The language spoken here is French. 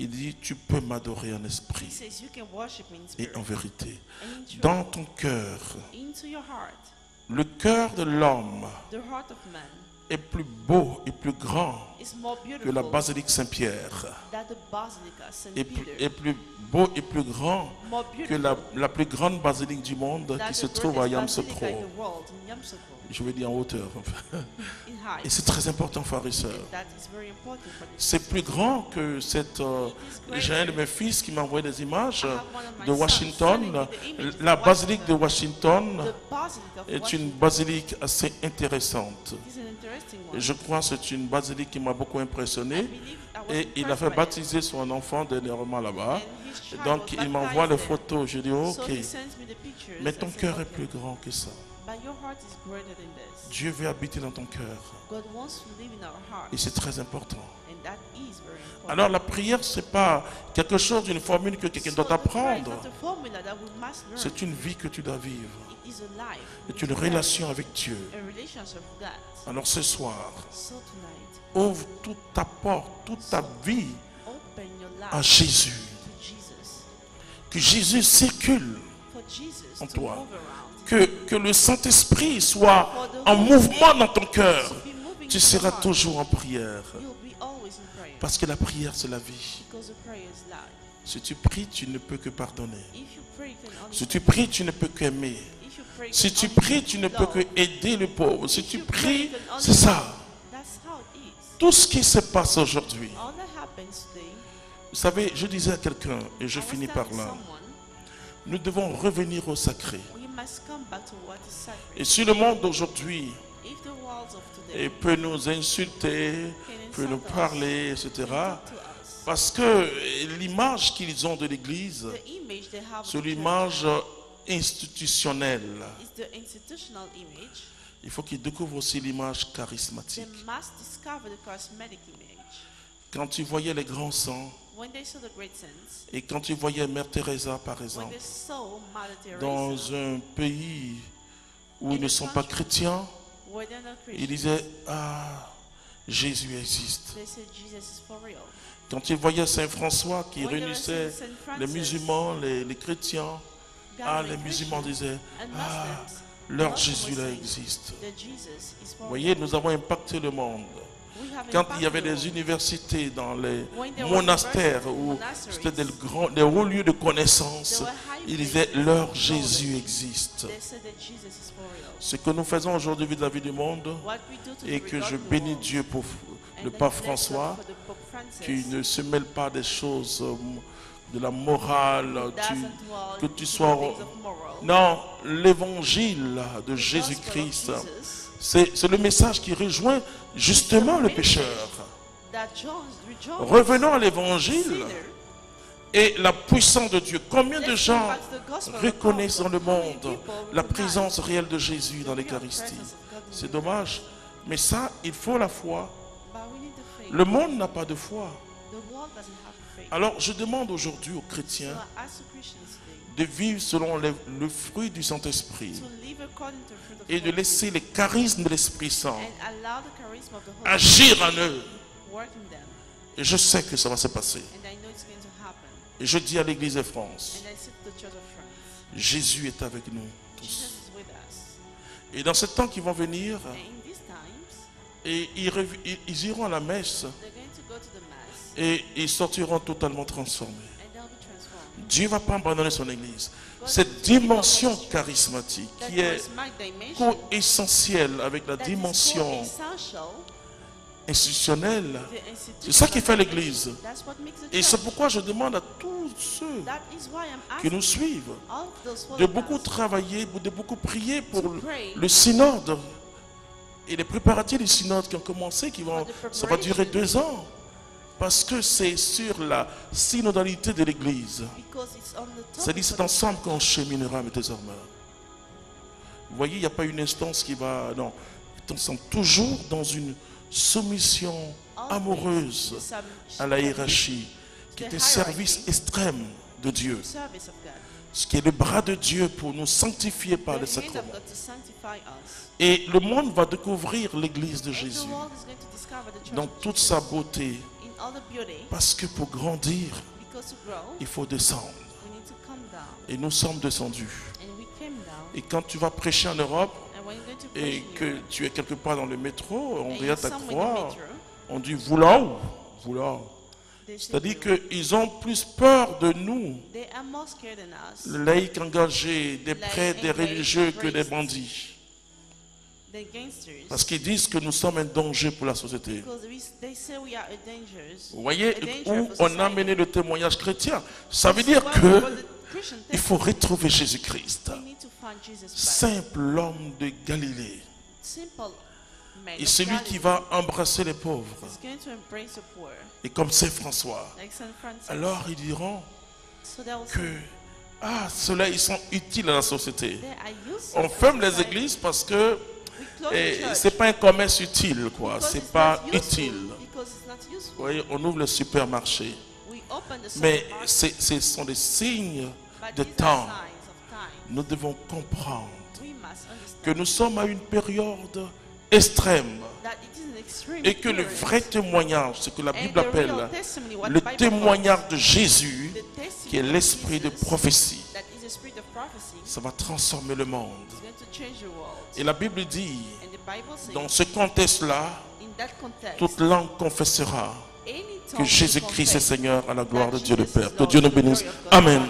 Il dit, tu peux m'adorer en esprit He says you can worship me in et spirit en vérité. and in truth. Dans ton cœur, Into your heart. le cœur de l'homme The heart of man est plus beau et plus grand is more que la beautiful basilique Saint-Pierre. than the basilica Saint Est Peter. plus beau et plus grand More que beautiful la plus grande basilique du monde than qui the se trouve à greatest basilica Yamoussoukro. in the world, in Yamoussoukro, Je veux dire en hauteur. in height. Et c'est très important, frères et sœurs. That is very important for this. C'est plus grand que cette... J'ai un de mes fils qui m'a envoyé des images de Washington. La basilique de Washington The basilica of est Washington une basilique assez intéressante. is an interesting Et one. je crois que c'est une basilique qui m'a beaucoup I impressionné. believe I was Et il a impressed fait by it. baptiser son enfant dernièrement là-bas. And his child Donc was il m'envoie les baptized there. photos. Je dis So ok. he sends me the pictures. Mais I ton said, cœur est okay. plus grand que ça. But your heart is greater than this. Dieu veut habiter dans ton cœur. God wants to live in our heart. Et c'est très important. And that is very important. Alors la prière, c'est pas quelque chose, une formule que quelqu'un doit So the prayer is apprendre. not a formula that we must learn. C'est une vie que tu dois vivre. It is a life. C'est une relation avec Dieu. A relationship with God. Alors ce soir, So tonight, ouvre toute ta porte, toute ta vie open your à life Jésus. to Jesus. Que Jésus circule. For Jesus En to toi. move around. Que le Saint-Esprit soit en mouvement dans ton cœur. To be moving Tu in seras your heart. toujours en prière. You'll be always in prayer. Parce que la prière, c'est la vie. Because the prayer is life. Si tu pries, tu ne peux que pardonner. If you pray, you can only Si tu pries, tu ne peux qu'aimer. If you pray, you Si can tu only pries, tu ne peux love. que aider le pauvre. Si If tu you pray, pries, you can only c'est ça. That's how it is. Tout ce qui se passe aujourd'hui. All that happens today, Vous savez, je disais à quelqu'un, et je I was finis par telling là, someone, nous devons revenir au sacré. we must come back to what is sacred. Et si le monde d'aujourd'hui If the world of today peut nous insulter, peut nous parler, etc., can talk to us, parce que l'image qu'ils ont de l'Église, the image they have of c'est the church l'image institutionnelle. is the institutional image. Il faut qu'ils découvrent aussi l'image charismatique. They must discover the charismatic image. Quand tu voyais les grands saints, When they saw the great saints, et quand tu voyais Mère Teresa, par when exemple, they saw Mother Teresa, dans un pays où ils ne sont pas chrétiens, where they're not ils Christians, disaient, ah, Jésus existe. they said Jesus is for real. Quand tu voyais Saint François qui When they were réunissait seeing Saint les Francis, musulmans, les chrétiens, ah, gathering les musulmans Christians disaient, and ah, Muslims, leur Muslims Jésus là were saying existe. that Jesus is for Vous voyez, real. nous avons impacté le monde. We have Quand il y impacted avait the des world. universités dans les When there were monastères, universities, où monasteries, c'était des hauts lieux de connaissance, there were high ils disaient, places leur of Jésus knowledge. existe. They said that Jesus is for real. Ce que nous faisons aujourd'hui vis-à-vis du monde, What we do to et the que regard je of the bénis world, Dieu pour and le then pape bless God François, for the Pope Francis, qui ne se mêle pas des choses de la morale, doesn't dwell que tu into the sois... things of moral. Non, l'évangile de The Jésus-Christ, gospel of Jesus, c'est le message qui rejoint justement le pécheur. that rejoices Revenons à l'évangile sinner. et la puissance de Dieu. Combien de Let's gens go back to the gospel of reconnaissent God. dans le How many monde people la recognize présence réelle de Jésus dans the real l'Eucharistie? presence of God in C'est the dommage, mais ça, il faut la foi. But we need the faith. Le monde n'a pas de foi. The world doesn't have faith. Alors je demande aujourd'hui aux So chrétiens I ask the Christians today de vivre selon le fruit du Saint-Esprit to live according to the fruit of et the de Holy laisser Spirit les charismes de l'Esprit Saint and allow the charisma of the Holy agir en eux. Spirit work in them. Et je sais que ça va se passer. And I know it's going to happen. Et je dis à l'Église de France, And I say to the Church of France, Jésus est avec nous Jesus tous. is with us. Et dans ce temps qui vont venir, And in these times, et ils iront à la messe they're going to go to the Mass et ils sortiront totalement transformés. and they'll be transformed. Dieu ne va pas abandonner son Église. Cette dimension charismatique That qui est charismatic dimension co-essentielle avec la that is dimension essential, institutionnelle, the c'est ça qui fait institutional l'Église. dimension, that's what makes the Et c'est church. pourquoi je demande à tous ceux That is why I'm qui asking nous suivent all of those de followers beaucoup travailler, de beaucoup prier pour to pray le synode et les préparatifs du synode qui ont commencé, ça va durer 2 ans. Parce que c'est sur la synodalité de l'Église. because it's on the top C'est-à-dire of c'est the ensemble qu'on cheminera, mes désormais. Vous voyez, il n'y a pas une instance qui va... Non, nous sommes toujours dans une soumission amoureuse à la hiérarchie, qui est un service extrême de Dieu, service of God. ce qui est le bras de Dieu pour nous sanctifier par The les hand sacrements. of God to sanctify us. Et le monde va découvrir l'Église de And the Jésus world is going to discover the church dans of toute Jesus sa beauté, in all the beauty, Parce que pour grandir, because to grow, il faut descendre. we need to come down. Et nous sommes descendus. And we came down. Et quand tu vas prêcher en Europe And when you're going to et preach in que Europe, tu es quelque part dans le métro, on and regarde you're ta somewhere in the croix, metro, on dit voulant, voulant. they say C'est-à-dire you. qu'ils ont plus peur de nous, They are more scared than us, les laïcs engagés, des prêtres, des religieux, que des bandits. the gangsters, Parce qu'ils disent que nous sommes un danger pour la société. because they say we are a dangerous. Vous voyez a danger où for on a society. mené le témoignage chrétien. Ça veut dire Why que we call the Christian il temple. faut retrouver Jésus-Christ, We need to find Jesus Christ. simple homme de Galilée, Simple man et of celui Galilee qui va embrasser les pauvres. is going to embrace the poor, Et comme Saint François, like Saint Francis. alors ils diront So that was que ceux-là ils sont utiles à la société. they are useful On for ferme les society. églises parce que We close the church c'est pas un commerce utile, quoi. because C'est it's pas not useful, utile. because it's not useful. Vous voyez, on ouvre le supermarché, We open the mais supermarket, ce sont des signes but de these temps. are signs of time. Nous devons comprendre We must que understand nous sommes à une période extrême that it is an extreme et que le period. vrai témoignage, ce que la And Bible the real appelle testimony, what le the Bible témoignage calls de Jésus, the testimony qui est of l'esprit de Jesus, prophétie, that is the spirit of prophecy, ça va transformer le monde. is going to change the world. Et la Bible dit, And the Bible says, dans ce contexte-là, in that context, toute langue confessera any que tongue Jésus-Christ est will confess Seigneur à la gloire de that Dieu le Jesus Père. is Que Lord, Dieu nous to the bénisse. glory of God. Amen.